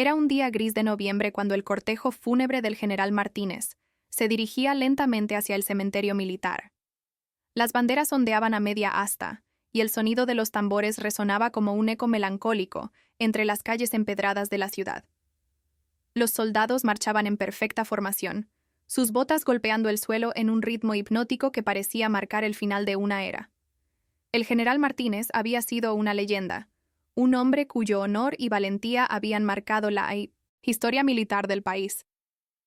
Era un día gris de noviembre cuando el cortejo fúnebre del general Martínez se dirigía lentamente hacia el cementerio militar. Las banderas ondeaban a media asta, y el sonido de los tambores resonaba como un eco melancólico entre las calles empedradas de la ciudad. Los soldados marchaban en perfecta formación, sus botas golpeando el suelo en un ritmo hipnótico que parecía marcar el final de una era. El general Martínez había sido una leyenda, un hombre cuyo honor y valentía habían marcado la historia militar del país.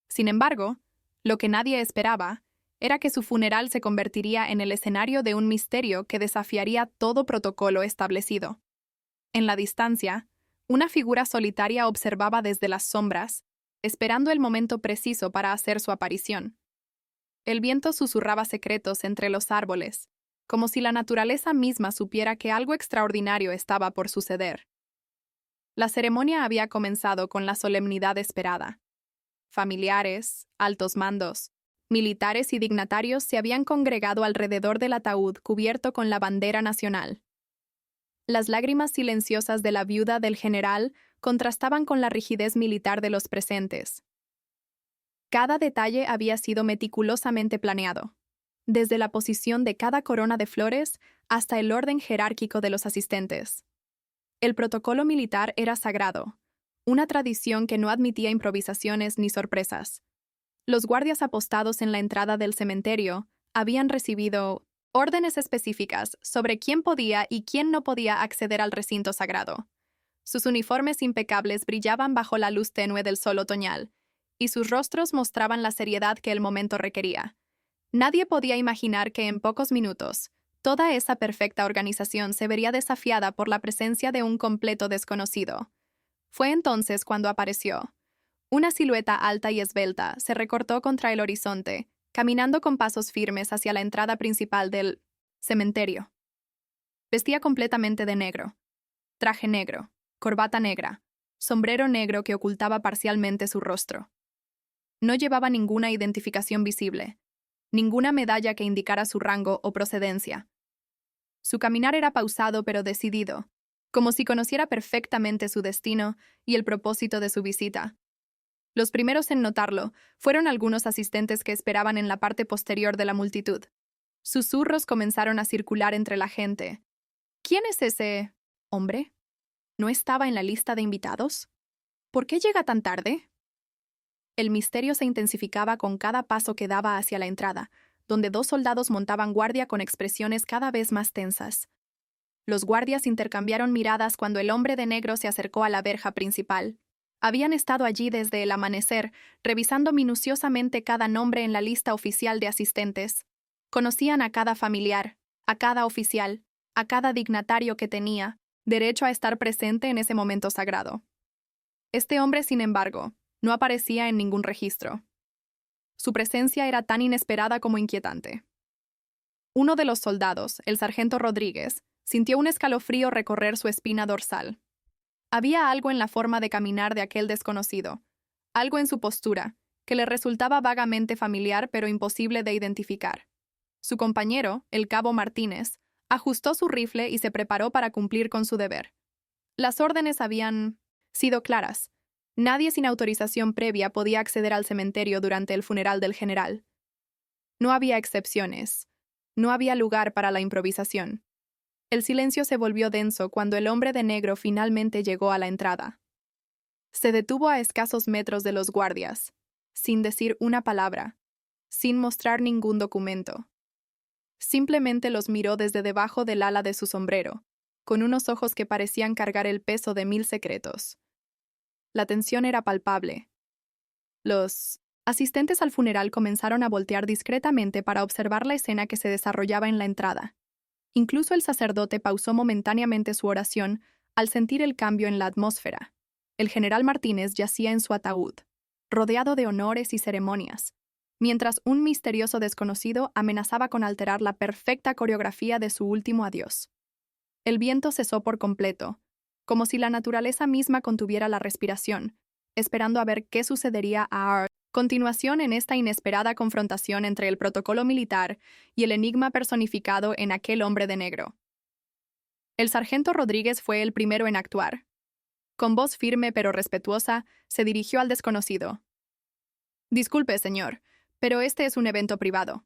Sin embargo, lo que nadie esperaba era que su funeral se convertiría en el escenario de un misterio que desafiaría todo protocolo establecido. En la distancia, una figura solitaria observaba desde las sombras, esperando el momento preciso para hacer su aparición. El viento susurraba secretos entre los árboles, como si la naturaleza misma supiera que algo extraordinario estaba por suceder. La ceremonia había comenzado con la solemnidad esperada. Familiares, altos mandos, militares y dignatarios se habían congregado alrededor del ataúd cubierto con la bandera nacional. Las lágrimas silenciosas de la viuda del general contrastaban con la rigidez militar de los presentes. Cada detalle había sido meticulosamente planeado, desde la posición de cada corona de flores hasta el orden jerárquico de los asistentes. El protocolo militar era sagrado, una tradición que no admitía improvisaciones ni sorpresas. Los guardias apostados en la entrada del cementerio habían recibido órdenes específicas sobre quién podía y quién no podía acceder al recinto sagrado. Sus uniformes impecables brillaban bajo la luz tenue del sol otoñal, y sus rostros mostraban la seriedad que el momento requería. Nadie podía imaginar que en pocos minutos, toda esa perfecta organización se vería desafiada por la presencia de un completo desconocido. Fue entonces cuando apareció. Una silueta alta y esbelta se recortó contra el horizonte, caminando con pasos firmes hacia la entrada principal del cementerio. Vestía completamente de negro. Traje negro, corbata negra, sombrero negro que ocultaba parcialmente su rostro. No llevaba ninguna identificación visible, ninguna medalla que indicara su rango o procedencia. Su caminar era pausado pero decidido, como si conociera perfectamente su destino y el propósito de su visita. Los primeros en notarlo fueron algunos asistentes que esperaban en la parte posterior de la multitud. Susurros comenzaron a circular entre la gente. ¿Quién es ese hombre? ¿No estaba en la lista de invitados? ¿Por qué llega tan tarde? El misterio se intensificaba con cada paso que daba hacia la entrada, donde dos soldados montaban guardia con expresiones cada vez más tensas. Los guardias intercambiaron miradas cuando el hombre de negro se acercó a la verja principal. Habían estado allí desde el amanecer, revisando minuciosamente cada nombre en la lista oficial de asistentes. Conocían a cada familiar, a cada oficial, a cada dignatario que tenía derecho a estar presente en ese momento sagrado. Este hombre, sin embargo, no aparecía en ningún registro. Su presencia era tan inesperada como inquietante. Uno de los soldados, el sargento Rodríguez, sintió un escalofrío recorrer su espina dorsal. Había algo en la forma de caminar de aquel desconocido, algo en su postura, que le resultaba vagamente familiar pero imposible de identificar. Su compañero, el cabo Martínez, ajustó su rifle y se preparó para cumplir con su deber. Las órdenes habían sido claras. Nadie sin autorización previa podía acceder al cementerio durante el funeral del general. No había excepciones. No había lugar para la improvisación. El silencio se volvió denso cuando el hombre de negro finalmente llegó a la entrada. Se detuvo a escasos metros de los guardias, sin decir una palabra, sin mostrar ningún documento. Simplemente los miró desde debajo del ala de su sombrero, con unos ojos que parecían cargar el peso de 1000 secretos. La tensión era palpable. Los asistentes al funeral comenzaron a voltear discretamente para observar la escena que se desarrollaba en la entrada. Incluso el sacerdote pausó momentáneamente su oración al sentir el cambio en la atmósfera. El general Martínez yacía en su ataúd, rodeado de honores y ceremonias, mientras un misterioso desconocido amenazaba con alterar la perfecta coreografía de su último adiós. El viento cesó por completo, como si la naturaleza misma contuviera la respiración, esperando a ver qué sucedería a continuación en esta inesperada confrontación entre el protocolo militar y el enigma personificado en aquel hombre de negro. El sargento Rodríguez fue el primero en actuar. Con voz firme pero respetuosa, se dirigió al desconocido. Disculpe, señor, pero este es un evento privado.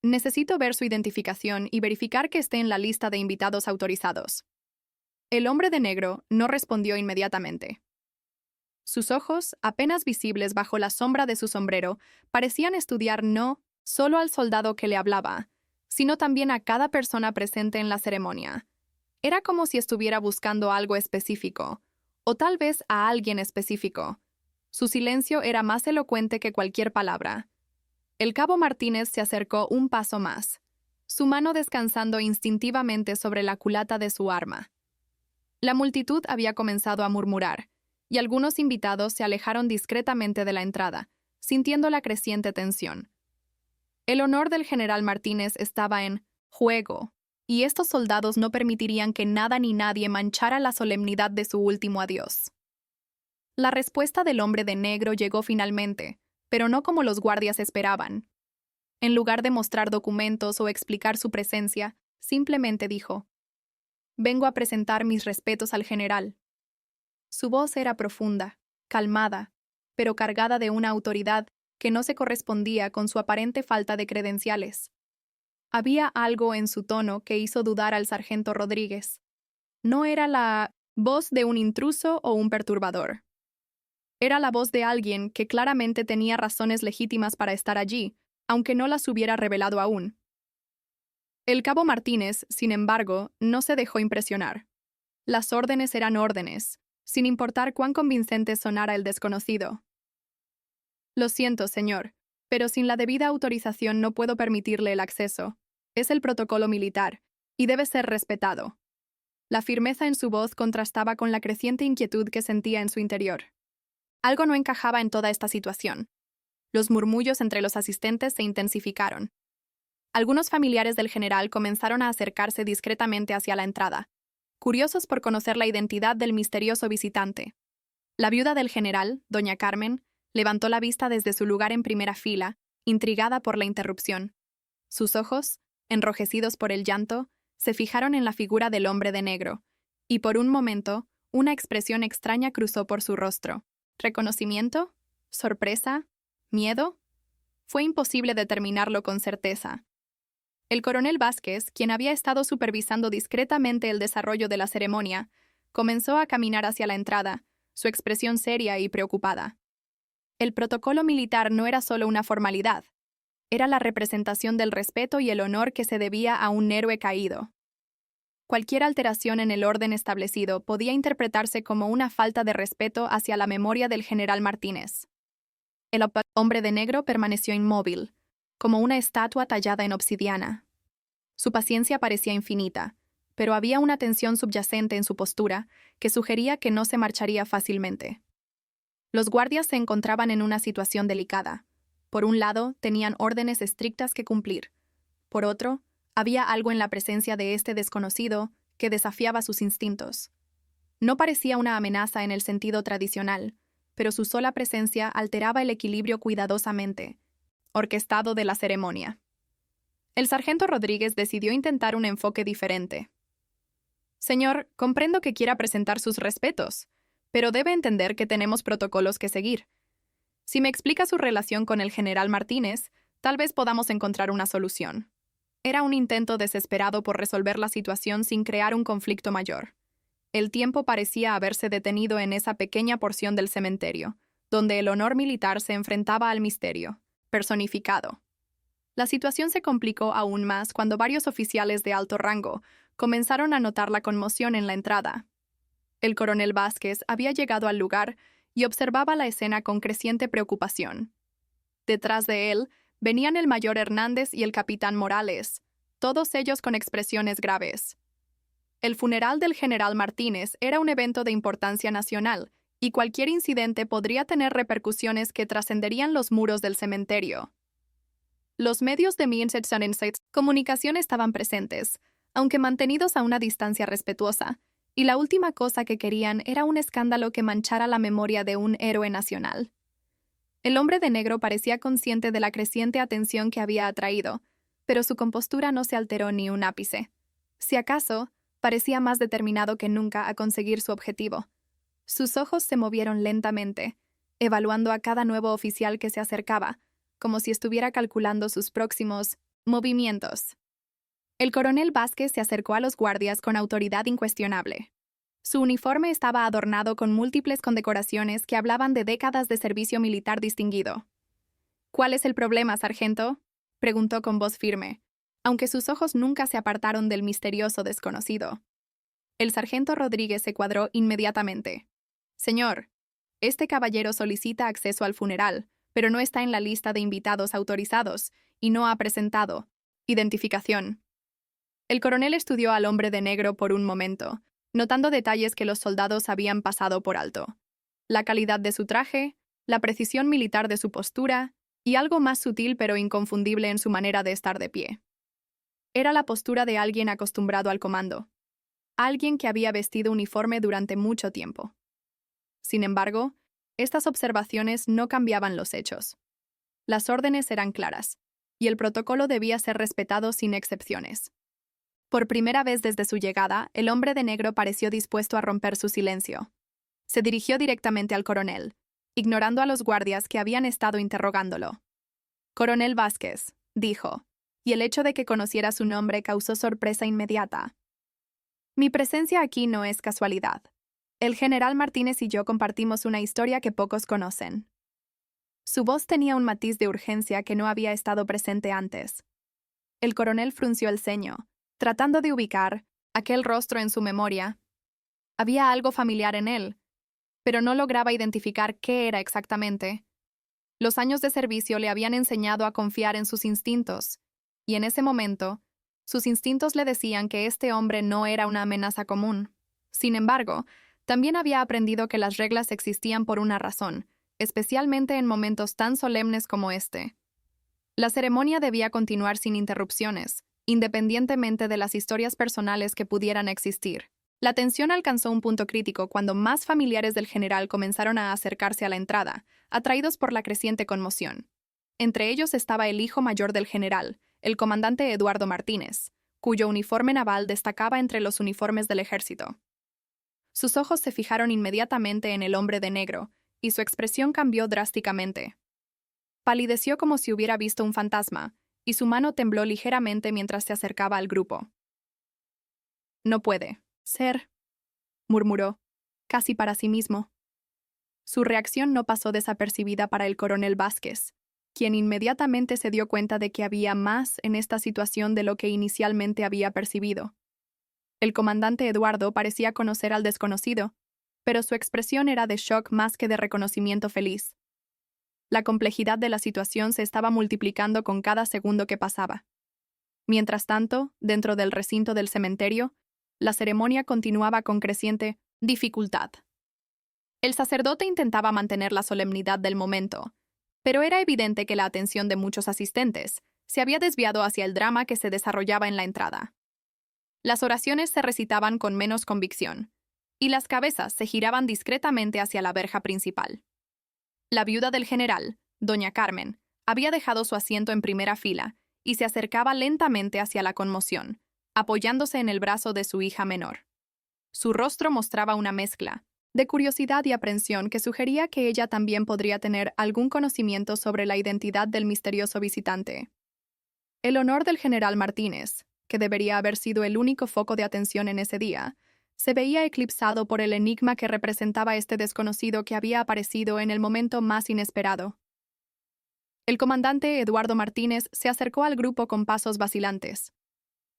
Necesito ver su identificación y verificar que esté en la lista de invitados autorizados. El hombre de negro no respondió inmediatamente. Sus ojos, apenas visibles bajo la sombra de su sombrero, parecían estudiar no solo al soldado que le hablaba, sino también a cada persona presente en la ceremonia. Era como si estuviera buscando algo específico, o tal vez a alguien específico. Su silencio era más elocuente que cualquier palabra. El cabo Martínez se acercó un paso más, su mano descansando instintivamente sobre la culata de su arma. La multitud había comenzado a murmurar, y algunos invitados se alejaron discretamente de la entrada, sintiendo la creciente tensión. El honor del general Martínez estaba en juego, y estos soldados no permitirían que nada ni nadie manchara la solemnidad de su último adiós. La respuesta del hombre de negro llegó finalmente, pero no como los guardias esperaban. En lugar de mostrar documentos o explicar su presencia, simplemente dijo: «Vengo a presentar mis respetos al general». Su voz era profunda, calmada, pero cargada de una autoridad que no se correspondía con su aparente falta de credenciales. Había algo en su tono que hizo dudar al sargento Rodríguez. No era la voz de un intruso o un perturbador. Era la voz de alguien que claramente tenía razones legítimas para estar allí, aunque no las hubiera revelado aún. El cabo Martínez, sin embargo, no se dejó impresionar. Las órdenes eran órdenes, sin importar cuán convincente sonara el desconocido. «Lo siento, señor, pero sin la debida autorización no puedo permitirle el acceso. Es el protocolo militar, y debe ser respetado». La firmeza en su voz contrastaba con la creciente inquietud que sentía en su interior. Algo no encajaba en toda esta situación. Los murmullos entre los asistentes se intensificaron. Algunos familiares del general comenzaron a acercarse discretamente hacia la entrada, curiosos por conocer la identidad del misterioso visitante. La viuda del general, doña Carmen, levantó la vista desde su lugar en primera fila, intrigada por la interrupción. Sus ojos, enrojecidos por el llanto, se fijaron en la figura del hombre de negro, y por un momento, una expresión extraña cruzó por su rostro. ¿Reconocimiento? ¿Sorpresa? ¿Miedo? Fue imposible determinarlo con certeza. El coronel Vázquez, quien había estado supervisando discretamente el desarrollo de la ceremonia, comenzó a caminar hacia la entrada, su expresión seria y preocupada. El protocolo militar no era solo una formalidad, era la representación del respeto y el honor que se debía a un héroe caído. Cualquier alteración en el orden establecido podía interpretarse como una falta de respeto hacia la memoria del general Martínez. El hombre de negro permaneció inmóvil, como una estatua tallada en obsidiana. Su paciencia parecía infinita, pero había una tensión subyacente en su postura que sugería que no se marcharía fácilmente. Los guardias se encontraban en una situación delicada. Por un lado, tenían órdenes estrictas que cumplir. Por otro, había algo en la presencia de este desconocido que desafiaba sus instintos. No parecía una amenaza en el sentido tradicional, pero su sola presencia alteraba el equilibrio cuidadosamente orquestado de la ceremonia. El sargento Rodríguez decidió intentar un enfoque diferente. «Señor, comprendo que quiera presentar sus respetos, pero debe entender que tenemos protocolos que seguir. Si me explica su relación con el general Martínez, tal vez podamos encontrar una solución». Era un intento desesperado por resolver la situación sin crear un conflicto mayor. El tiempo parecía haberse detenido en esa pequeña porción del cementerio, donde el honor militar se enfrentaba al misterio, personificado. La situación se complicó aún más cuando varios oficiales de alto rango comenzaron a notar la conmoción en la entrada. El coronel Vázquez había llegado al lugar y observaba la escena con creciente preocupación. Detrás de él venían el mayor Hernández y el capitán Morales, todos ellos con expresiones graves. El funeral del general Martínez era un evento de importancia nacional, y cualquier incidente podría tener repercusiones que trascenderían los muros del cementerio. Los medios de comunicación estaban presentes, aunque mantenidos a una distancia respetuosa, y la última cosa que querían era un escándalo que manchara la memoria de un héroe nacional. El hombre de negro parecía consciente de la creciente atención que había atraído, pero su compostura no se alteró ni un ápice. Si acaso, parecía más determinado que nunca a conseguir su objetivo. Sus ojos se movieron lentamente, evaluando a cada nuevo oficial que se acercaba, como si estuviera calculando sus próximos movimientos. El coronel Vázquez se acercó a los guardias con autoridad incuestionable. Su uniforme estaba adornado con múltiples condecoraciones que hablaban de décadas de servicio militar distinguido. ¿Cuál es el problema, sargento?, preguntó con voz firme, aunque sus ojos nunca se apartaron del misterioso desconocido. El sargento Rodríguez se cuadró inmediatamente. Señor, este caballero solicita acceso al funeral, pero no está en la lista de invitados autorizados y no ha presentado identificación. El coronel estudió al hombre de negro por un momento, notando detalles que los soldados habían pasado por alto. La calidad de su traje, la precisión militar de su postura y algo más sutil pero inconfundible en su manera de estar de pie. Era la postura de alguien acostumbrado al comando. Alguien que había vestido uniforme durante mucho tiempo. Sin embargo, estas observaciones no cambiaban los hechos. Las órdenes eran claras, y el protocolo debía ser respetado sin excepciones. Por primera vez desde su llegada, el hombre de negro pareció dispuesto a romper su silencio. Se dirigió directamente al coronel, ignorando a los guardias que habían estado interrogándolo. «Coronel Vázquez», dijo, y el hecho de que conociera su nombre causó sorpresa inmediata. «Mi presencia aquí no es casualidad. El general Martínez y yo compartimos una historia que pocos conocen». Su voz tenía un matiz de urgencia que no había estado presente antes. El coronel frunció el ceño, tratando de ubicar aquel rostro en su memoria. Había algo familiar en él, pero no lograba identificar qué era exactamente. Los años de servicio le habían enseñado a confiar en sus instintos, y en ese momento, sus instintos le decían que este hombre no era una amenaza común. Sin embargo, también había aprendido que las reglas existían por una razón, especialmente en momentos tan solemnes como este. La ceremonia debía continuar sin interrupciones, independientemente de las historias personales que pudieran existir. La tensión alcanzó un punto crítico cuando más familiares del general comenzaron a acercarse a la entrada, atraídos por la creciente conmoción. Entre ellos estaba el hijo mayor del general, el comandante Eduardo Martínez, cuyo uniforme naval destacaba entre los uniformes del ejército. Sus ojos se fijaron inmediatamente en el hombre de negro, y su expresión cambió drásticamente. Palideció como si hubiera visto un fantasma, y su mano tembló ligeramente mientras se acercaba al grupo. «No puede ser», murmuró, casi para sí mismo. Su reacción no pasó desapercibida para el coronel Vázquez, quien inmediatamente se dio cuenta de que había más en esta situación de lo que inicialmente había percibido. El comandante Eduardo parecía conocer al desconocido, pero su expresión era de shock más que de reconocimiento feliz. La complejidad de la situación se estaba multiplicando con cada segundo que pasaba. Mientras tanto, dentro del recinto del cementerio, la ceremonia continuaba con creciente dificultad. El sacerdote intentaba mantener la solemnidad del momento, pero era evidente que la atención de muchos asistentes se había desviado hacia el drama que se desarrollaba en la entrada. Las oraciones se recitaban con menos convicción, y las cabezas se giraban discretamente hacia la verja principal. La viuda del general, doña Carmen, había dejado su asiento en primera fila y se acercaba lentamente hacia la conmoción, apoyándose en el brazo de su hija menor. Su rostro mostraba una mezcla de curiosidad y aprensión que sugería que ella también podría tener algún conocimiento sobre la identidad del misterioso visitante. El honor del general Martínez, que debería haber sido el único foco de atención en ese día, se veía eclipsado por el enigma que representaba este desconocido que había aparecido en el momento más inesperado. El comandante Eduardo Martínez se acercó al grupo con pasos vacilantes.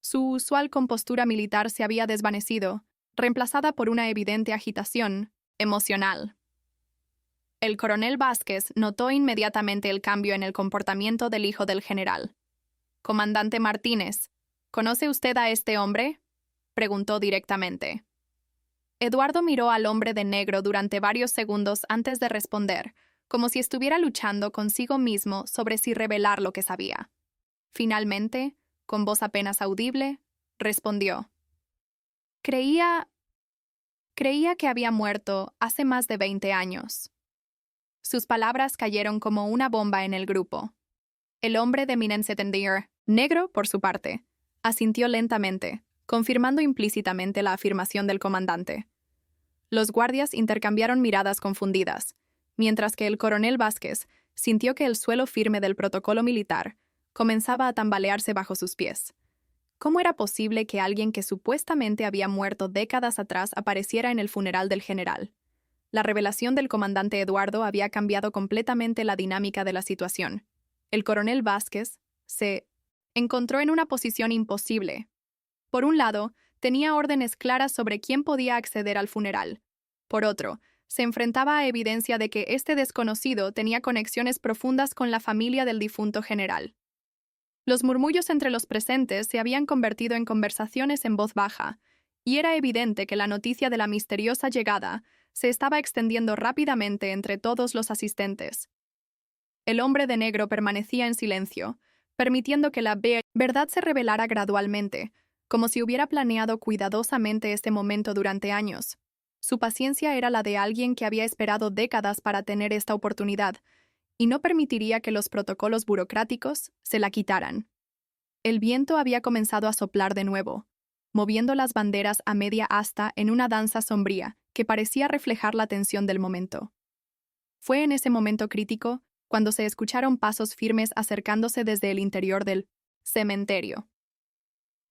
Su usual compostura militar se había desvanecido, reemplazada por una evidente agitación emocional. El coronel Vázquez notó inmediatamente el cambio en el comportamiento del hijo del general. «Comandante Martínez, ¿conoce usted a este hombre?», preguntó directamente. Eduardo miró al hombre de negro durante varios segundos antes de responder, como si estuviera luchando consigo mismo sobre si revelar lo que sabía. Finalmente, con voz apenas audible, respondió. Creía que había muerto hace más de 20 años. Sus palabras cayeron como una bomba en el grupo. El hombre de Minensetender, negro por su parte, asintió lentamente, confirmando implícitamente la afirmación del comandante. Los guardias intercambiaron miradas confundidas, mientras que el coronel Vázquez sintió que el suelo firme del protocolo militar comenzaba a tambalearse bajo sus pies. ¿Cómo era posible que alguien que supuestamente había muerto décadas atrás apareciera en el funeral del general? La revelación del comandante Eduardo había cambiado completamente la dinámica de la situación. El coronel Vázquez se encontró en una posición imposible. Por un lado, tenía órdenes claras sobre quién podía acceder al funeral. Por otro, se enfrentaba a evidencia de que este desconocido tenía conexiones profundas con la familia del difunto general. Los murmullos entre los presentes se habían convertido en conversaciones en voz baja, y era evidente que la noticia de la misteriosa llegada se estaba extendiendo rápidamente entre todos los asistentes. El hombre de negro permanecía en silencio, permitiendo que la verdad se revelara gradualmente, como si hubiera planeado cuidadosamente este momento durante años. Su paciencia era la de alguien que había esperado décadas para tener esta oportunidad, y no permitiría que los protocolos burocráticos se la quitaran. El viento había comenzado a soplar de nuevo, moviendo las banderas a media asta en una danza sombría que parecía reflejar la tensión del momento. Fue en ese momento crítico cuando se escucharon pasos firmes acercándose desde el interior del cementerio.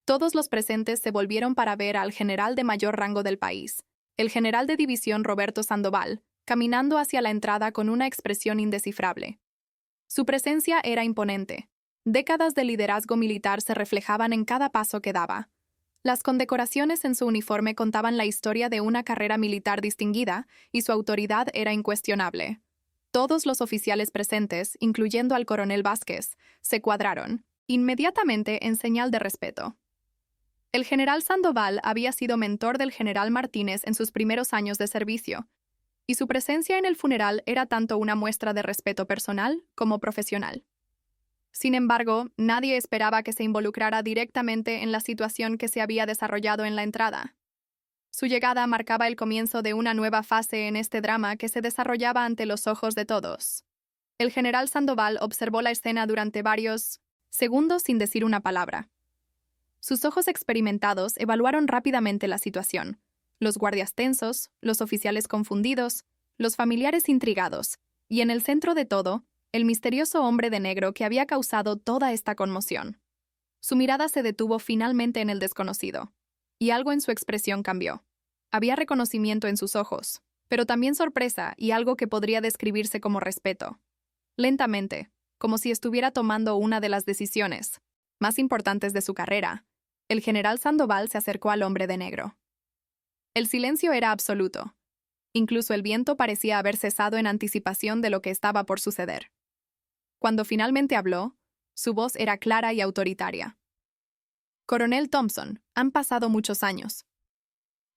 Todos los presentes se volvieron para ver al general de mayor rango del país, el general de división Roberto Sandoval, caminando hacia la entrada con una expresión indescifrable. Su presencia era imponente. Décadas de liderazgo militar se reflejaban en cada paso que daba. Las condecoraciones en su uniforme contaban la historia de una carrera militar distinguida y su autoridad era incuestionable. Todos los oficiales presentes, incluyendo al coronel Vázquez, se cuadraron, inmediatamente en señal de respeto. El general Sandoval había sido mentor del general Martínez en sus primeros años de servicio, y su presencia en el funeral era tanto una muestra de respeto personal como profesional. Sin embargo, nadie esperaba que se involucrara directamente en la situación que se había desarrollado en la entrada. Su llegada marcaba el comienzo de una nueva fase en este drama que se desarrollaba ante los ojos de todos. El general Sandoval observó la escena durante varios segundos sin decir una palabra. Sus ojos experimentados evaluaron rápidamente la situación. Los guardias tensos, los oficiales confundidos, los familiares intrigados, y en el centro de todo, el misterioso hombre de negro que había causado toda esta conmoción. Su mirada se detuvo finalmente en el desconocido, y algo en su expresión cambió. Había reconocimiento en sus ojos, pero también sorpresa y algo que podría describirse como respeto. Lentamente, como si estuviera tomando una de las decisiones más importantes de su carrera, el general Sandoval se acercó al hombre de negro. El silencio era absoluto. Incluso el viento parecía haber cesado en anticipación de lo que estaba por suceder. Cuando finalmente habló, su voz era clara y autoritaria. Coronel Thompson, han pasado muchos años.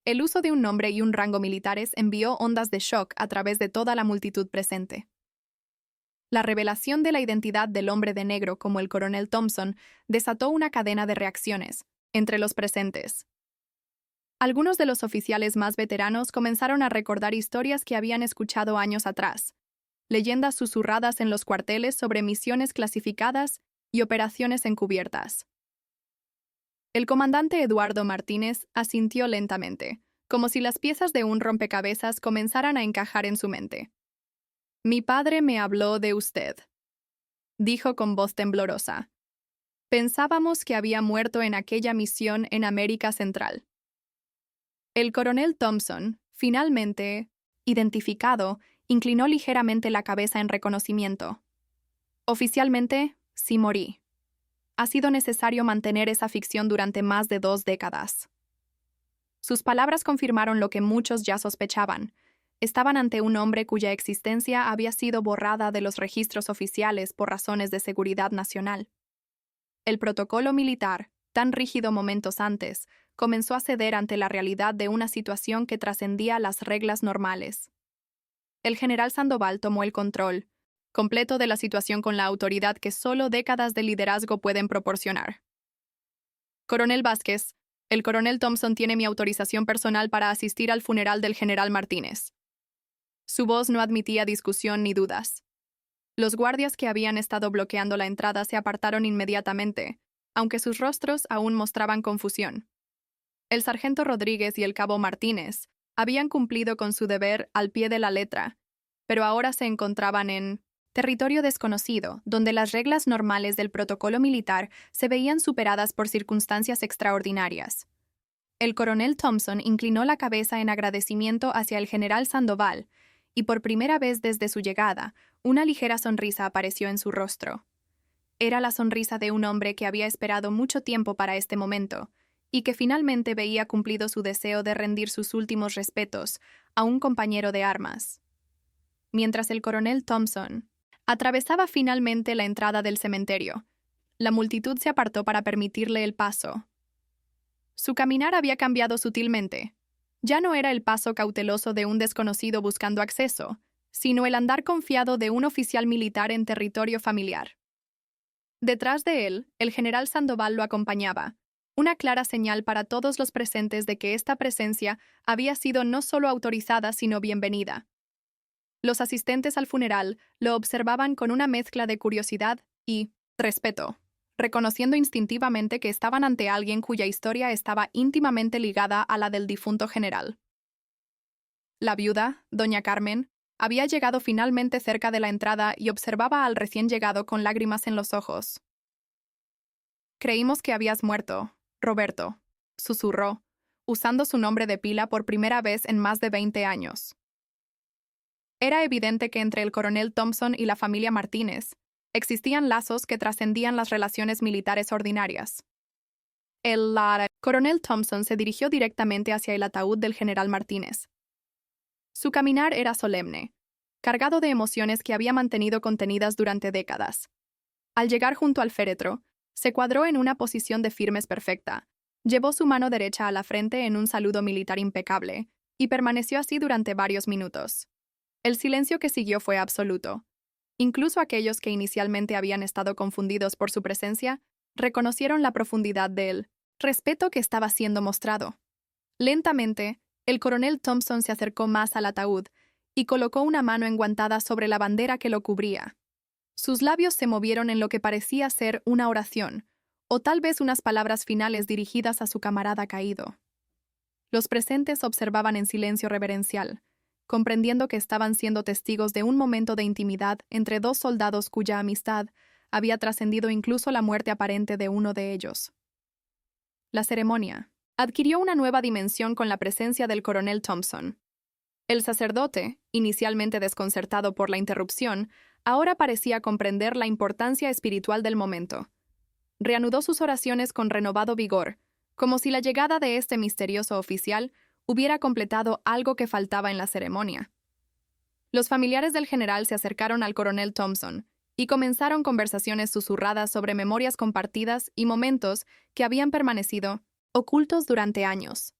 El uso de un nombre y un rango militares envió ondas de shock a través de toda la multitud presente. La revelación de la identidad del hombre de negro como el coronel Thompson desató una cadena de reacciones entre los presentes. Algunos de los oficiales más veteranos comenzaron a recordar historias que habían escuchado años atrás, leyendas susurradas en los cuarteles sobre misiones clasificadas y operaciones encubiertas. El comandante Eduardo Martínez asintió lentamente, como si las piezas de un rompecabezas comenzaran a encajar en su mente. «Mi padre me habló de usted», dijo con voz temblorosa. «Pensábamos que había muerto en aquella misión en América Central». El coronel Thompson, finalmente identificado, inclinó ligeramente la cabeza en reconocimiento. «Oficialmente, sí morí. Ha sido necesario mantener esa ficción durante más de 2 décadas». Sus palabras confirmaron lo que muchos ya sospechaban. Estaban ante un hombre cuya existencia había sido borrada de los registros oficiales por razones de seguridad nacional. El protocolo militar, tan rígido momentos antes, comenzó a ceder ante la realidad de una situación que trascendía las reglas normales. El general Sandoval tomó el control completo de la situación con la autoridad que solo décadas de liderazgo pueden proporcionar. «Coronel Vázquez, el coronel Thompson tiene mi autorización personal para asistir al funeral del general Martínez». Su voz no admitía discusión ni dudas. Los guardias que habían estado bloqueando la entrada se apartaron inmediatamente, aunque sus rostros aún mostraban confusión. El sargento Rodríguez y el cabo Martínez habían cumplido con su deber al pie de la letra, pero ahora se encontraban en territorio desconocido, donde las reglas normales del protocolo militar se veían superadas por circunstancias extraordinarias. El coronel Thompson inclinó la cabeza en agradecimiento hacia el general Sandoval, y por primera vez desde su llegada, una ligera sonrisa apareció en su rostro. Era la sonrisa de un hombre que había esperado mucho tiempo para este momento, y que finalmente veía cumplido su deseo de rendir sus últimos respetos a un compañero de armas. Mientras el coronel Thompson atravesaba finalmente la entrada del cementerio, la multitud se apartó para permitirle el paso. Su caminar había cambiado sutilmente. Ya no era el paso cauteloso de un desconocido buscando acceso, sino el andar confiado de un oficial militar en territorio familiar. Detrás de él, el general Sandoval lo acompañaba, una clara señal para todos los presentes de que esta presencia había sido no solo autorizada, sino bienvenida. Los asistentes al funeral lo observaban con una mezcla de curiosidad y respeto, reconociendo instintivamente que estaban ante alguien cuya historia estaba íntimamente ligada a la del difunto general. La viuda, doña Carmen, había llegado finalmente cerca de la entrada y observaba al recién llegado con lágrimas en los ojos. «Creímos que habías muerto, Roberto», susurró, usando su nombre de pila por primera vez en más de 20 años. Era evidente que entre el coronel Thompson y la familia Martínez existían lazos que trascendían las relaciones militares ordinarias. El coronel Thompson se dirigió directamente hacia el ataúd del general Martínez. Su caminar era solemne, cargado de emociones que había mantenido contenidas durante décadas. Al llegar junto al féretro, se cuadró en una posición de firmes perfecta, llevó su mano derecha a la frente en un saludo militar impecable, y permaneció así durante varios minutos. El silencio que siguió fue absoluto. Incluso aquellos que inicialmente habían estado confundidos por su presencia, reconocieron la profundidad del respeto que estaba siendo mostrado. Lentamente, el coronel Thompson se acercó más al ataúd y colocó una mano enguantada sobre la bandera que lo cubría. Sus labios se movieron en lo que parecía ser una oración, o tal vez unas palabras finales dirigidas a su camarada caído. Los presentes observaban en silencio reverencial, comprendiendo que estaban siendo testigos de un momento de intimidad entre dos soldados cuya amistad había trascendido incluso la muerte aparente de uno de ellos. La ceremonia adquirió una nueva dimensión con la presencia del coronel Thompson. El sacerdote, inicialmente desconcertado por la interrupción, ahora parecía comprender la importancia espiritual del momento. Reanudó sus oraciones con renovado vigor, como si la llegada de este misterioso oficial hubiera completado algo que faltaba en la ceremonia. Los familiares del general se acercaron al coronel Thompson y comenzaron conversaciones susurradas sobre memorias compartidas y momentos que habían permanecido ocultos durante años.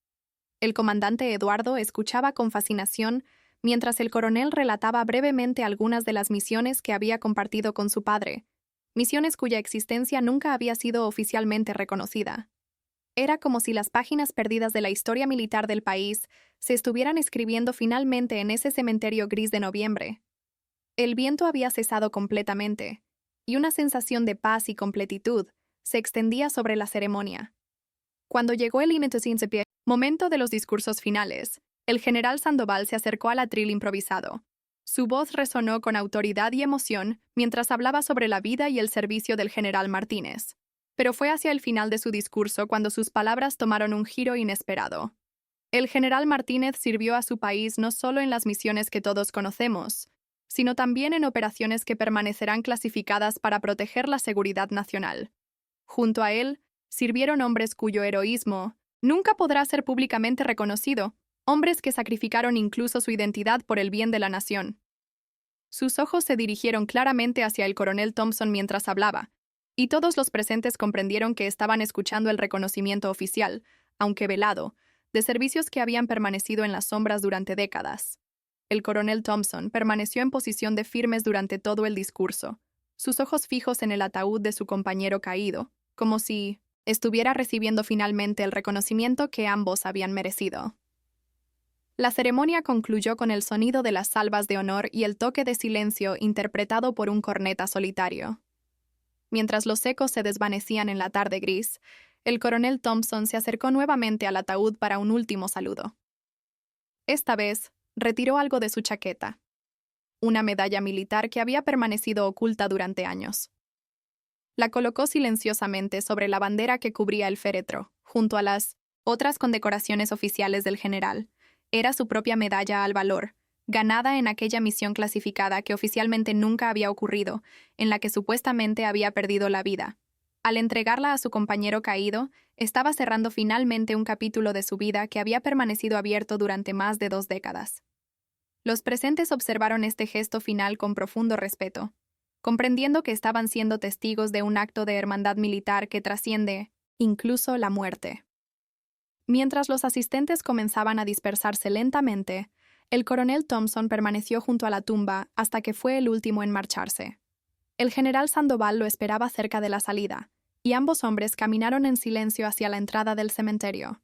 El comandante Eduardo escuchaba con fascinación mientras el coronel relataba brevemente algunas de las misiones que había compartido con su padre, misiones cuya existencia nunca había sido oficialmente reconocida. Era como si las páginas perdidas de la historia militar del país se estuvieran escribiendo finalmente en ese cementerio gris de noviembre. El viento había cesado completamente, y una sensación de paz y completitud se extendía sobre la ceremonia. Cuando llegó el momento de los discursos finales, el general Sandoval se acercó al atril improvisado. Su voz resonó con autoridad y emoción mientras hablaba sobre la vida y el servicio del general Martínez. Pero fue hacia el final de su discurso cuando sus palabras tomaron un giro inesperado. El general Martínez sirvió a su país no solo en las misiones que todos conocemos, sino también en operaciones que permanecerán clasificadas para proteger la seguridad nacional. Junto a él, sirvieron hombres cuyo heroísmo nunca podrá ser públicamente reconocido, hombres que sacrificaron incluso su identidad por el bien de la nación. Sus ojos se dirigieron claramente hacia el coronel Thompson mientras hablaba, y todos los presentes comprendieron que estaban escuchando el reconocimiento oficial, aunque velado, de servicios que habían permanecido en las sombras durante décadas. El coronel Thompson permaneció en posición de firmes durante todo el discurso, sus ojos fijos en el ataúd de su compañero caído, como si estuviera recibiendo finalmente el reconocimiento que ambos habían merecido. La ceremonia concluyó con el sonido de las salvas de honor y el toque de silencio interpretado por un corneta solitario. Mientras los ecos se desvanecían en la tarde gris, el coronel Thompson se acercó nuevamente al ataúd para un último saludo. Esta vez, retiró algo de su chaqueta. Una medalla militar que había permanecido oculta durante años. La colocó silenciosamente sobre la bandera que cubría el féretro, junto a las otras condecoraciones oficiales del general. Era su propia medalla al valor, ganada en aquella misión clasificada que oficialmente nunca había ocurrido, en la que supuestamente había perdido la vida. Al entregarla a su compañero caído, estaba cerrando finalmente un capítulo de su vida que había permanecido abierto durante más de 2 décadas. Los presentes observaron este gesto final con profundo respeto, comprendiendo que estaban siendo testigos de un acto de hermandad militar que trasciende, incluso, la muerte. Mientras los asistentes comenzaban a dispersarse lentamente, el coronel Thompson permaneció junto a la tumba hasta que fue el último en marcharse. El general Sandoval lo esperaba cerca de la salida, y ambos hombres caminaron en silencio hacia la entrada del cementerio.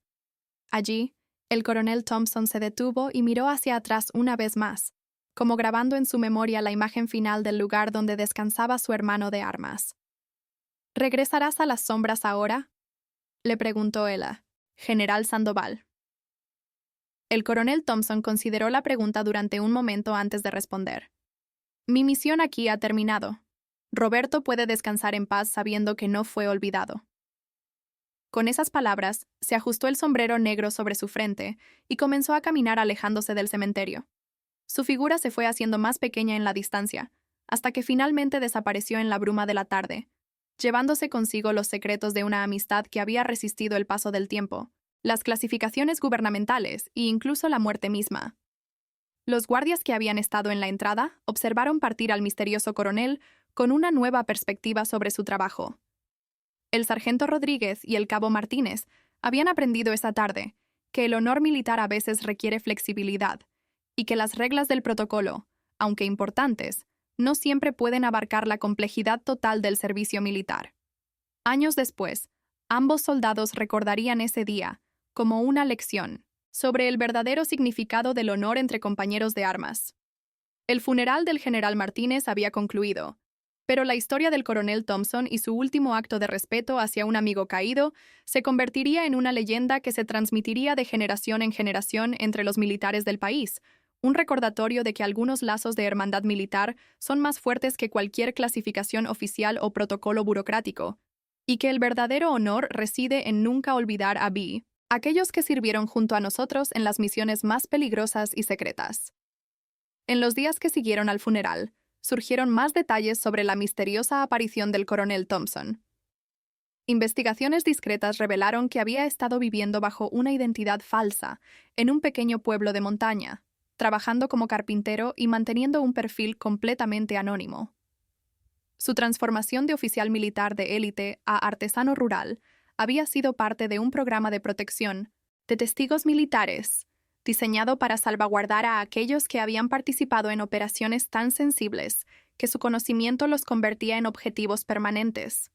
Allí, el coronel Thompson se detuvo y miró hacia atrás una vez más, como grabando en su memoria la imagen final del lugar donde descansaba su hermano de armas. ¿Regresarás a las sombras ahora?, le preguntó el general Sandoval. El coronel Thompson consideró la pregunta durante un momento antes de responder. Mi misión aquí ha terminado. Roberto puede descansar en paz sabiendo que no fue olvidado. Con esas palabras, se ajustó el sombrero negro sobre su frente y comenzó a caminar alejándose del cementerio. Su figura se fue haciendo más pequeña en la distancia, hasta que finalmente desapareció en la bruma de la tarde, llevándose consigo los secretos de una amistad que había resistido el paso del tiempo, las clasificaciones gubernamentales e incluso la muerte misma. Los guardias que habían estado en la entrada observaron partir al misterioso coronel con una nueva perspectiva sobre su trabajo. El sargento Rodríguez y el cabo Martínez habían aprendido esa tarde que el honor militar a veces requiere flexibilidad y que las reglas del protocolo, aunque importantes, no siempre pueden abarcar la complejidad total del servicio militar. Años después, ambos soldados recordarían ese día como una lección sobre el verdadero significado del honor entre compañeros de armas. El funeral del general Martínez había concluido, pero la historia del coronel Thompson y su último acto de respeto hacia un amigo caído se convertiría en una leyenda que se transmitiría de generación en generación entre los militares del país, un recordatorio de que algunos lazos de hermandad militar son más fuertes que cualquier clasificación oficial o protocolo burocrático, y que el verdadero honor reside en nunca olvidar a aquellos que sirvieron junto a nosotros en las misiones más peligrosas y secretas. En los días que siguieron al funeral, surgieron más detalles sobre la misteriosa aparición del coronel Thompson. Investigaciones discretas revelaron que había estado viviendo bajo una identidad falsa en un pequeño pueblo de montaña, trabajando como carpintero y manteniendo un perfil completamente anónimo. Su transformación de oficial militar de élite a artesano rural había sido parte de un programa de protección de testigos militares diseñado para salvaguardar a aquellos que habían participado en operaciones tan sensibles que su conocimiento los convertía en objetivos permanentes.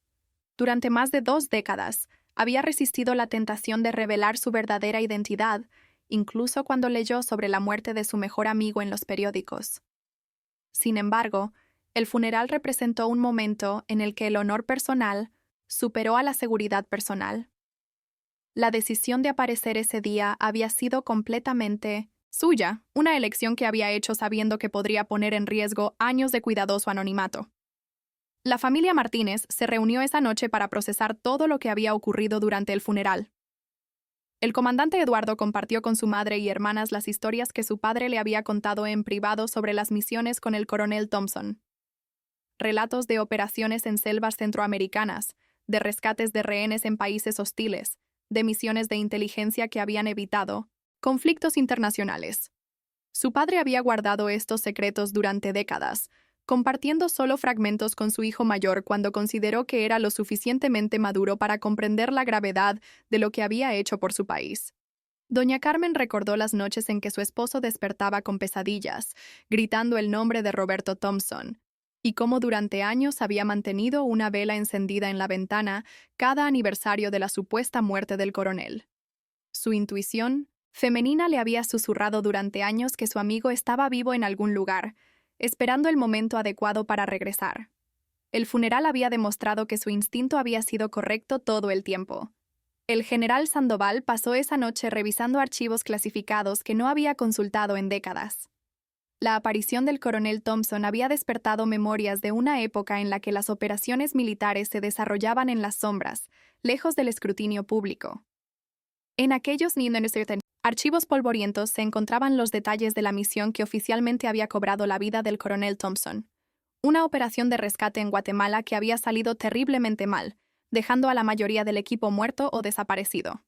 Durante más de 2 décadas, había resistido la tentación de revelar su verdadera identidad, incluso cuando leyó sobre la muerte de su mejor amigo en los periódicos. Sin embargo, el funeral representó un momento en el que el honor personal superó a la seguridad personal. La decisión de aparecer ese día había sido completamente suya, una elección que había hecho sabiendo que podría poner en riesgo años de cuidadoso anonimato. La familia Martínez se reunió esa noche para procesar todo lo que había ocurrido durante el funeral. El comandante Eduardo compartió con su madre y hermanas las historias que su padre le había contado en privado sobre las misiones con el coronel Thompson. Relatos de operaciones en selvas centroamericanas, de rescates de rehenes en países hostiles, de misiones de inteligencia que habían evitado conflictos internacionales. Su padre había guardado estos secretos durante décadas, compartiendo solo fragmentos con su hijo mayor cuando consideró que era lo suficientemente maduro para comprender la gravedad de lo que había hecho por su país. Doña Carmen recordó las noches en que su esposo despertaba con pesadillas, gritando el nombre de Roberto Thompson, y cómo durante años había mantenido una vela encendida en la ventana cada aniversario de la supuesta muerte del coronel. Su intuición femenina le había susurrado durante años que su amigo estaba vivo en algún lugar, esperando el momento adecuado para regresar. El funeral había demostrado que su instinto había sido correcto todo el tiempo. El general Sandoval pasó esa noche revisando archivos clasificados que no había consultado en décadas. La aparición del coronel Thompson había despertado memorias de una época en la que las operaciones militares se desarrollaban en las sombras, lejos del escrutinio público. En aquellos archivos polvorientos se encontraban los detalles de la misión que oficialmente había cobrado la vida del coronel Thompson, una operación de rescate en Guatemala que había salido terriblemente mal, dejando a la mayoría del equipo muerto o desaparecido.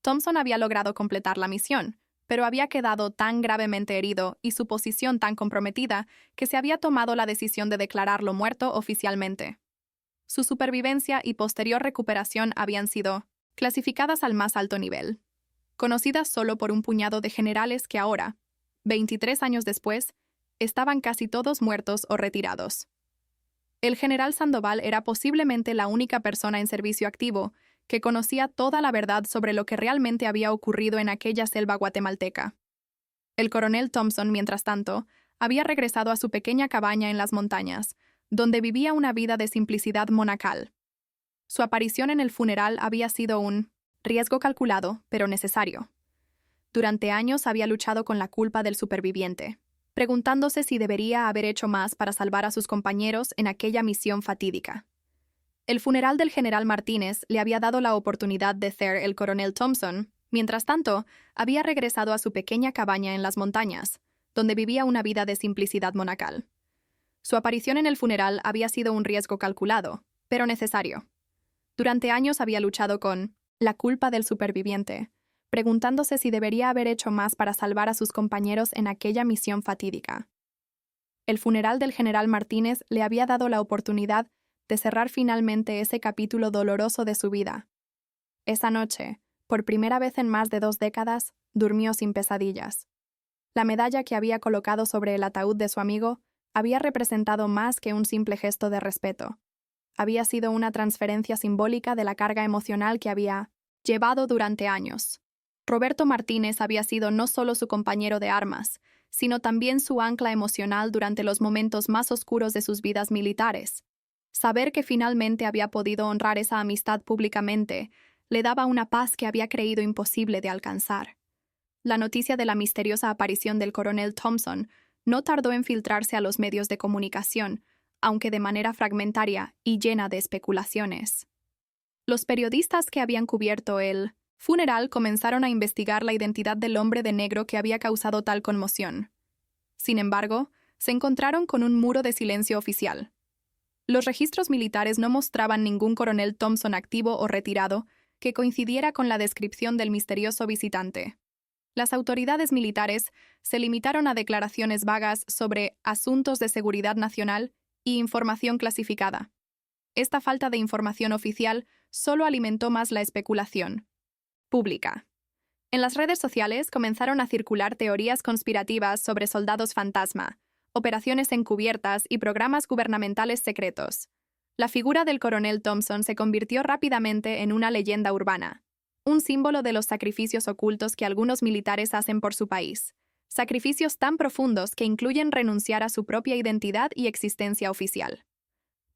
Thompson había logrado completar la misión, pero había quedado tan gravemente herido y su posición tan comprometida que se había tomado la decisión de declararlo muerto oficialmente. Su supervivencia y posterior recuperación habían sido clasificadas al más alto nivel, conocidas solo por un puñado de generales que ahora, 23 años después, estaban casi todos muertos o retirados. El general Sandoval era posiblemente la única persona en servicio activo que conocía toda la verdad sobre lo que realmente había ocurrido en aquella selva guatemalteca. El coronel Thompson, mientras tanto, había regresado a su pequeña cabaña en las montañas, donde vivía una vida de simplicidad monacal. Su aparición en el funeral había sido un riesgo calculado, pero necesario. Durante años había luchado con la culpa del superviviente, preguntándose si debería haber hecho más para salvar a sus compañeros en aquella misión fatídica. El funeral del general Martínez le había dado la oportunidad de ser el coronel Thompson. Mientras tanto, había regresado a su pequeña cabaña en las montañas, donde vivía una vida de simplicidad monacal. Su aparición en el funeral había sido un riesgo calculado, pero necesario. Durante años había luchado con la culpa del superviviente, preguntándose si debería haber hecho más para salvar a sus compañeros en aquella misión fatídica. El funeral del general Martínez le había dado la oportunidad de cerrar finalmente ese capítulo doloroso de su vida. Esa noche, por primera vez en más de 2 décadas, durmió sin pesadillas. La medalla que había colocado sobre el ataúd de su amigo había representado más que un simple gesto de respeto. Había sido una transferencia simbólica de la carga emocional que había llevado durante años. Roberto Martínez había sido no solo su compañero de armas, sino también su ancla emocional durante los momentos más oscuros de sus vidas militares. Saber que finalmente había podido honrar esa amistad públicamente le daba una paz que había creído imposible de alcanzar. La noticia de la misteriosa aparición del coronel Thompson no tardó en filtrarse a los medios de comunicación, aunque de manera fragmentaria y llena de especulaciones. Los periodistas que habían cubierto el funeral comenzaron a investigar la identidad del hombre de negro que había causado tal conmoción. Sin embargo, se encontraron con un muro de silencio oficial. Los registros militares no mostraban ningún coronel Thompson activo o retirado que coincidiera con la descripción del misterioso visitante. Las autoridades militares se limitaron a declaraciones vagas sobre asuntos de seguridad nacional y información clasificada. Esta falta de información oficial solo alimentó más la especulación pública. En las redes sociales comenzaron a circular teorías conspirativas sobre soldados fantasma, operaciones encubiertas y programas gubernamentales secretos. La figura del coronel Thompson se convirtió rápidamente en una leyenda urbana, un símbolo de los sacrificios ocultos que algunos militares hacen por su país, sacrificios tan profundos que incluyen renunciar a su propia identidad y existencia oficial.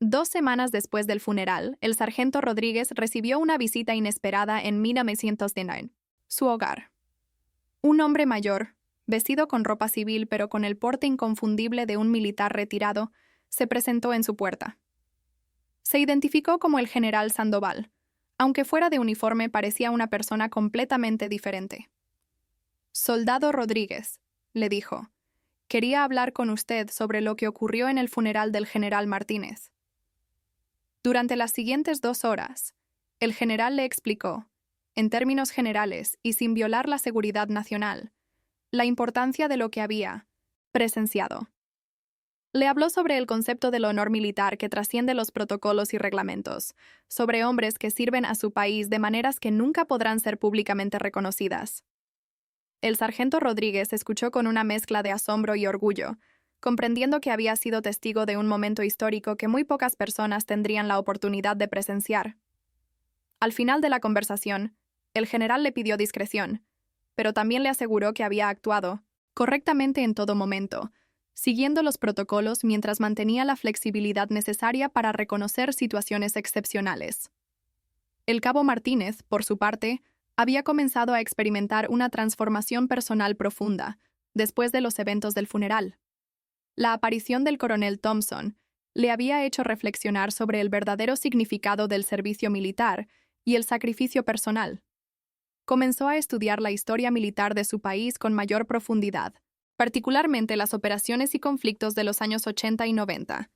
2 semanas después del funeral, el sargento Rodríguez recibió una visita inesperada en 1909, su hogar. Un hombre mayor, vestido con ropa civil pero con el porte inconfundible de un militar retirado, se presentó en su puerta. Se identificó como el general Sandoval. Aunque fuera de uniforme, parecía una persona completamente diferente. «Soldado Rodríguez», le dijo, «quería hablar con usted sobre lo que ocurrió en el funeral del general Martínez». Durante las siguientes 2 horas, el general le explicó, en términos generales y sin violar la seguridad nacional, la importancia de lo que había presenciado. Le habló sobre el concepto del honor militar que trasciende los protocolos y reglamentos, sobre hombres que sirven a su país de maneras que nunca podrán ser públicamente reconocidas. El sargento Rodríguez escuchó con una mezcla de asombro y orgullo, comprendiendo que había sido testigo de un momento histórico que muy pocas personas tendrían la oportunidad de presenciar. Al final de la conversación, el general le pidió discreción, pero también le aseguró que había actuado correctamente en todo momento, siguiendo los protocolos mientras mantenía la flexibilidad necesaria para reconocer situaciones excepcionales. El cabo Martínez, por su parte, había comenzado a experimentar una transformación personal profunda después de los eventos del funeral. La aparición del coronel Thompson le había hecho reflexionar sobre el verdadero significado del servicio militar y el sacrificio personal. Comenzó a estudiar la historia militar de su país con mayor profundidad, particularmente las operaciones y conflictos de los años 80 y 90.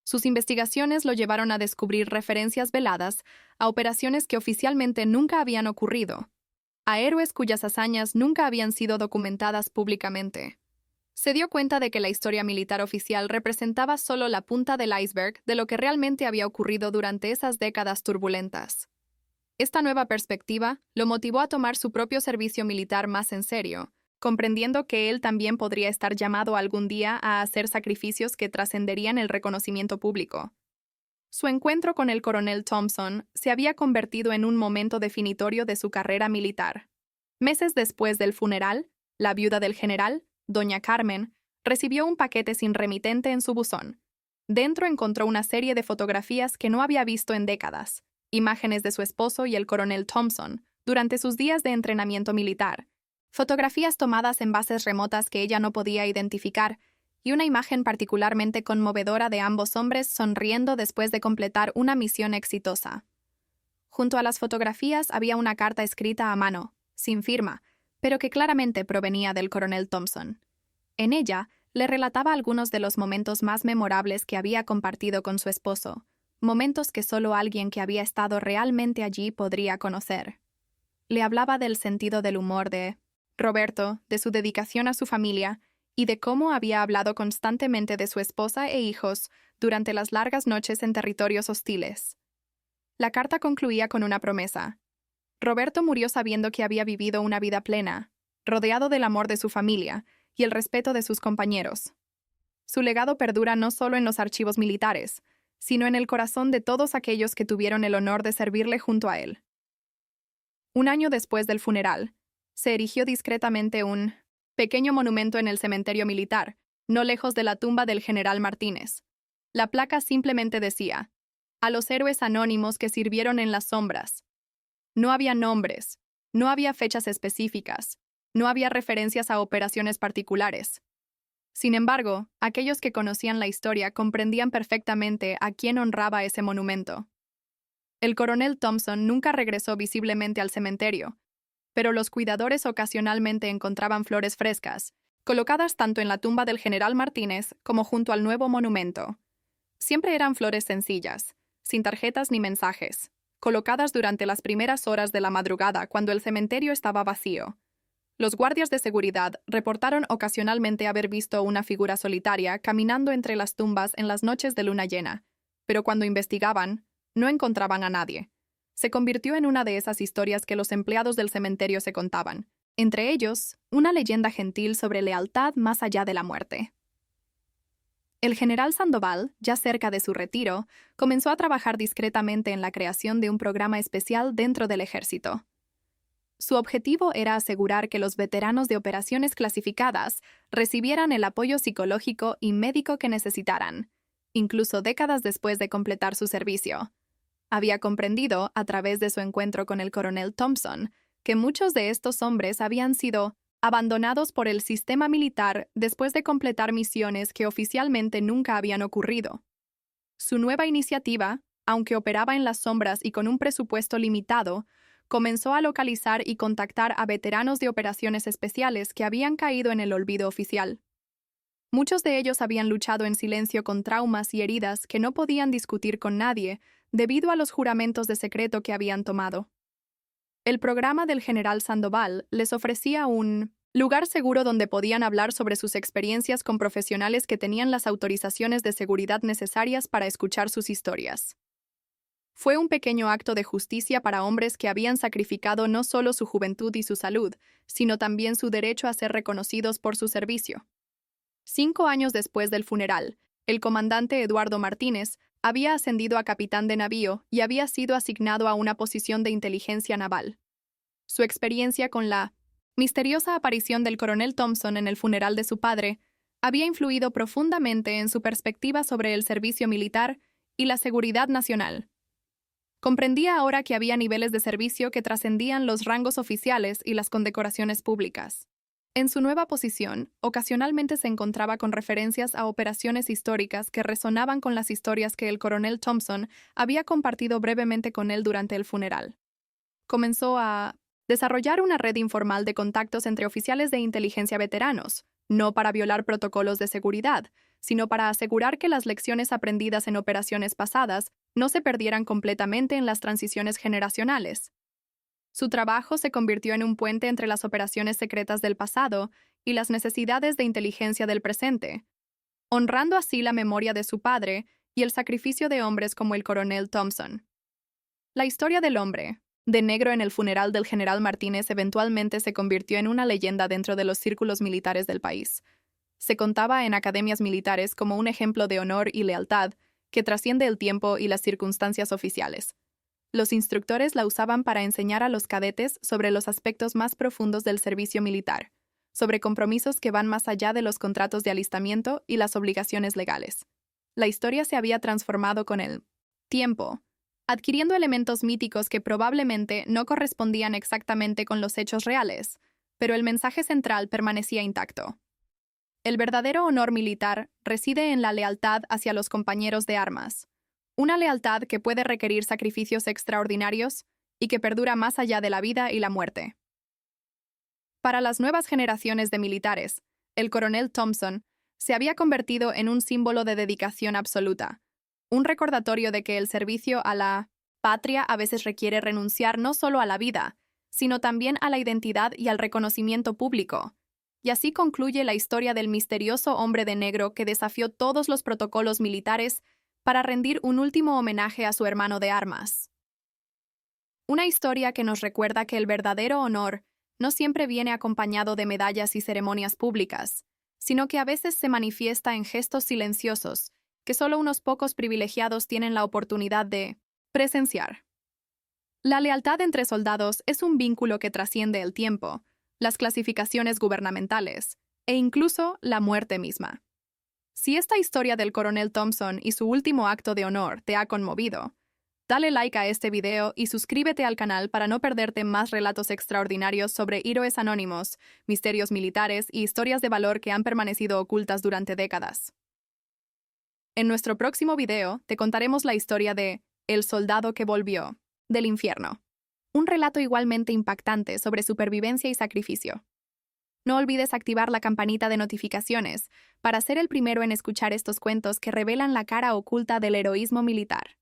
Sus investigaciones lo llevaron a descubrir referencias veladas a operaciones que oficialmente nunca habían ocurrido, a héroes cuyas hazañas nunca habían sido documentadas públicamente. Se dio cuenta de que la historia militar oficial representaba solo la punta del iceberg de lo que realmente había ocurrido durante esas décadas turbulentas. Esta nueva perspectiva lo motivó a tomar su propio servicio militar más en serio, comprendiendo que él también podría estar llamado algún día a hacer sacrificios que trascenderían el reconocimiento público. Su encuentro con el coronel Thompson se había convertido en un momento definitorio de su carrera militar. Meses después del funeral, la viuda del general, doña Carmen, recibió un paquete sin remitente en su buzón. Dentro encontró una serie de fotografías que no había visto en décadas, imágenes de su esposo y el coronel Thompson durante sus días de entrenamiento militar, fotografías tomadas en bases remotas que ella no podía identificar, y una imagen particularmente conmovedora de ambos hombres sonriendo después de completar una misión exitosa. Junto a las fotografías había una carta escrita a mano, sin firma, pero que claramente provenía del coronel Thompson. En ella, le relataba algunos de los momentos más memorables que había compartido con su esposo, momentos que solo alguien que había estado realmente allí podría conocer. Le hablaba del sentido del humor de Roberto, de su dedicación a su familia y de cómo había hablado constantemente de su esposa e hijos durante las largas noches en territorios hostiles. La carta concluía con una promesa. Roberto murió sabiendo que había vivido una vida plena, rodeado del amor de su familia y el respeto de sus compañeros. Su legado perdura no solo en los archivos militares, sino en el corazón de todos aquellos que tuvieron el honor de servirle junto a él. Un año después del funeral, se erigió discretamente un pequeño monumento en el cementerio militar, no lejos de la tumba del general Martínez. La placa simplemente decía: a los héroes anónimos que sirvieron en las sombras. No había nombres, no había fechas específicas, no había referencias a operaciones particulares. Sin embargo, aquellos que conocían la historia comprendían perfectamente a quién honraba ese monumento. El coronel Thompson nunca regresó visiblemente al cementerio, pero los cuidadores ocasionalmente encontraban flores frescas, colocadas tanto en la tumba del general Martínez como junto al nuevo monumento. Siempre eran flores sencillas, sin tarjetas ni mensajes, colocadas durante las primeras horas de la madrugada cuando el cementerio estaba vacío. Los guardias de seguridad reportaron ocasionalmente haber visto una figura solitaria caminando entre las tumbas en las noches de luna llena, pero cuando investigaban, no encontraban a nadie. Se convirtió en una de esas historias que los empleados del cementerio se contaban, entre ellos, una leyenda gentil sobre lealtad más allá de la muerte. El general Sandoval, ya cerca de su retiro, comenzó a trabajar discretamente en la creación de un programa especial dentro del ejército. Su objetivo era asegurar que los veteranos de operaciones clasificadas recibieran el apoyo psicológico y médico que necesitaran, incluso décadas después de completar su servicio. Había comprendido, a través de su encuentro con el coronel Thompson, que muchos de estos hombres habían sido abandonados por el sistema militar después de completar misiones que oficialmente nunca habían ocurrido. Su nueva iniciativa, aunque operaba en las sombras y con un presupuesto limitado, comenzó a localizar y contactar a veteranos de operaciones especiales que habían caído en el olvido oficial. Muchos de ellos habían luchado en silencio con traumas y heridas que no podían discutir con nadie debido a los juramentos de secreto que habían tomado. El programa del general Sandoval les ofrecía un lugar seguro donde podían hablar sobre sus experiencias con profesionales que tenían las autorizaciones de seguridad necesarias para escuchar sus historias. Fue un pequeño acto de justicia para hombres que habían sacrificado no solo su juventud y su salud, sino también su derecho a ser reconocidos por su servicio. 5 años después del funeral, el comandante Eduardo Martínez había ascendido a capitán de navío y había sido asignado a una posición de inteligencia naval. Su experiencia con la misteriosa aparición del coronel Thompson en el funeral de su padre había influido profundamente en su perspectiva sobre el servicio militar y la seguridad nacional. Comprendía ahora que había niveles de servicio que trascendían los rangos oficiales y las condecoraciones públicas. En su nueva posición, ocasionalmente se encontraba con referencias a operaciones históricas que resonaban con las historias que el coronel Thompson había compartido brevemente con él durante el funeral. Comenzó a desarrollar una red informal de contactos entre oficiales de inteligencia veteranos, no para violar protocolos de seguridad, sino para asegurar que las lecciones aprendidas en operaciones pasadas no se perdieran completamente en las transiciones generacionales. Su trabajo se convirtió en un puente entre las operaciones secretas del pasado y las necesidades de inteligencia del presente, honrando así la memoria de su padre y el sacrificio de hombres como el coronel Thompson. La historia del hombre de negro en el funeral del general Martínez eventualmente se convirtió en una leyenda dentro de los círculos militares del país. Se contaba en academias militares como un ejemplo de honor y lealtad que trasciende el tiempo y las circunstancias oficiales. Los instructores la usaban para enseñar a los cadetes sobre los aspectos más profundos del servicio militar, sobre compromisos que van más allá de los contratos de alistamiento y las obligaciones legales. La historia se había transformado con el tiempo, adquiriendo elementos míticos que probablemente no correspondían exactamente con los hechos reales, pero el mensaje central permanecía intacto. El verdadero honor militar reside en la lealtad hacia los compañeros de armas, una lealtad que puede requerir sacrificios extraordinarios y que perdura más allá de la vida y la muerte. Para las nuevas generaciones de militares, el coronel Thompson se había convertido en un símbolo de dedicación absoluta, un recordatorio de que el servicio a la patria a veces requiere renunciar no solo a la vida, sino también a la identidad y al reconocimiento público. Y así concluye la historia del misterioso hombre de negro que desafió todos los protocolos militares para rendir un último homenaje a su hermano de armas. Una historia que nos recuerda que el verdadero honor no siempre viene acompañado de medallas y ceremonias públicas, sino que a veces se manifiesta en gestos silenciosos que solo unos pocos privilegiados tienen la oportunidad de presenciar. La lealtad entre soldados es un vínculo que trasciende el tiempo, las clasificaciones gubernamentales e incluso la muerte misma. Si esta historia del coronel Thompson y su último acto de honor te ha conmovido, dale like a este video y suscríbete al canal para no perderte más relatos extraordinarios sobre héroes anónimos, misterios militares y historias de valor que han permanecido ocultas durante décadas. En nuestro próximo video te contaremos la historia de El soldado que volvió, del infierno. Un relato igualmente impactante sobre supervivencia y sacrificio. No olvides activar la campanita de notificaciones para ser el primero en escuchar estos cuentos que revelan la cara oculta del heroísmo militar.